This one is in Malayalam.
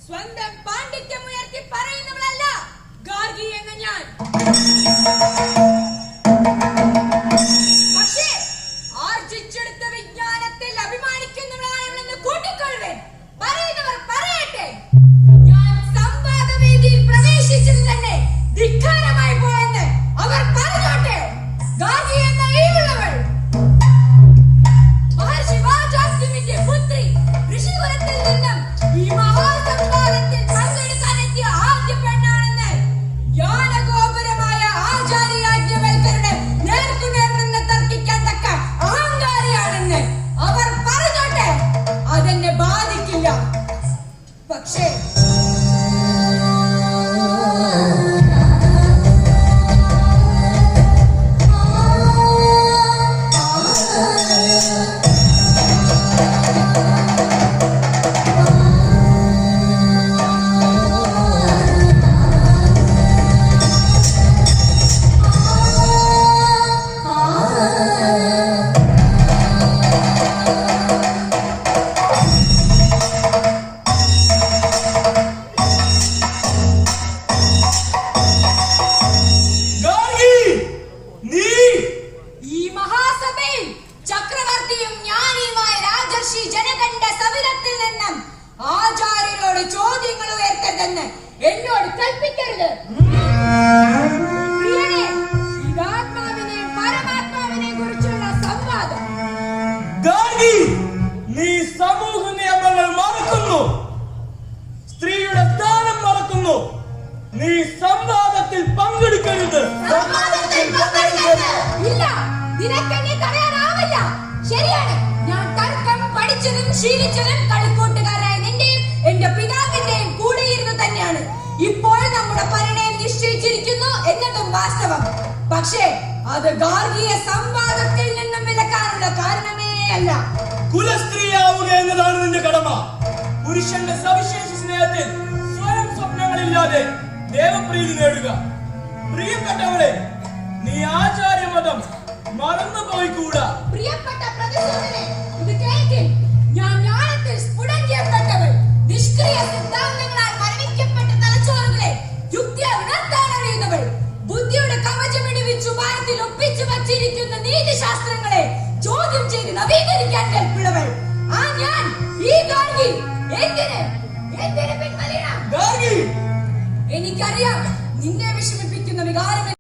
സ്വന്തം പാണ്ഡിത്യം ഉയർത്തി പറയുന്നവളല്ല ഗാർഗി എന്ന ഞാൻ. പക്ഷേ ആർജിച്ചെടുത്ത വിജ്ഞാനത്തിൽ അഭിമാനിക്കുന്നവളാണെന്ന് കൂട്ടിക്കൊള്ളുവൻ. പറയുന്നവർ പറയട്ടെ. ഞാൻ സംവാദവേദിയിൽ പ്രവേശിച്ചത് തന്നെ ധിക്കാരമായി പോയെന്ന് അവർ പറഞ്ഞോട്ടെ. ഗാർഗി എന്ന ഈവുള്ളവൾ മഹർഷി വാചാസ്യമിന്റെ പുത്രി, ഋഷികുലത്തിൽ നിന്നും ഈ മഹാസംവാദത്തിൽ പങ്കെടുക്കാനെത്തിയ ആദ്യ പെണ്ണാണെന്ന് ജ്ഞാനഗോപുരമായ ആചാര്യാജ്ഞവൽക്കരുടെ നേർക്കുനേർ നിന്ന് തർക്കിക്കാൻ തക്ക അഹങ്കാരിയാണെന്ന് അവർ പറഞ്ഞോട്ടെ. അതെന്നെ ബാധിക്കില്ല. പക്ഷേ ചക്രവർത്തിയും ജ്ഞാനിയുമായ രാജർഷി ജനകണ്ഠ സവിധത്തിൽ നിന്നും ആചാര്യരോട് ചോദ്യങ്ങൾ ഉയർത്തരുതെന്ന് എന്നോട് കൽപ്പിക്കരുത്. ആത്മാവിനെ പരമാത്മാവിനെ കുറിച്ചുള്ള സംവാദം. നീ സമൂഹ നിയമങ്ങൾ മറക്കുന്നു, സ്ത്രീയുടെ സ്ഥാനം മറക്കുന്നു. നീ സംവാദത്തിൽ പങ്കെടുക്കരുത്. ഇല്ല, നിനക്കെന്നെ തടയാനാവില്ല. ശരിയാണ്, ഞാൻ തർക്കം പഠിച്ചതും ശീലിച്ചതും കളിക്കൂട്ടുകാരായ നിന്റെയും എന്റെ പിതാവിന്റെയും കൂടെയിരുന്നു തന്നെയാണ്. ഇപ്പോൾ നമ്മുടെ പരിണയം നിശ്ചയിച്ചിരിക്കുന്നു എന്നതും വാസ്തവം. പക്ഷേ അത് ഗാർഗിയെ സംവാദത്തിൽ നിന്നും വിലക്കാനുള്ള കാരണമേ അല്ല. കുലസ്ത്രീയാവുക എന്നതാണ് നിന്റെ കടമ. പുരുഷന്റെ സവിശേഷ സ്നേഹത്തിൽ സ്വയം സ്വപ്നങ്ങളില്ലാതെ ദേവപ്രീതി നേടുക. പ്രിയപ്പെട്ടവരെ, നീ ആചാര്യമതം മറന്നുപോയിക്കൂടാ. പ്രിയപ്പെട്ട പ്രതിസൂതനെ, ഇത് കേൾക്കിൽ. ഞാൻ ജ്ഞാനത്തിൽ സ്ഫുടങ്കപ്പെട്ടവൾ. നിഷ്ക്രിയ സിദ്ധാന്തങ്ങളാൽ മരവിക്കപ്പെട്ട തലച്ചോറുകളെ യുക്തിയാൽ ഉണർത്താൻ അറിയുന്നവൾ. ബുദ്ധിയുടെ കവചമിടിവിച്ചു ഭാരത്തിൽ ഒപ്പിച്ചു വച്ചിരിക്കുന്ന നീതിശാസ്ത്രങ്ങളെ ചോദ്യം ചെയ്ത് നവീകരിക്കാൻ കൽപ്പുള്ളവൾ. ആ ഞാൻ, ഈ ഗാർഗി, എന്തിന് പിൻവലിയണം? എനിക്കറിയാം നിന്നെ വിഷമിപ്പിക്കുന്ന വികാരം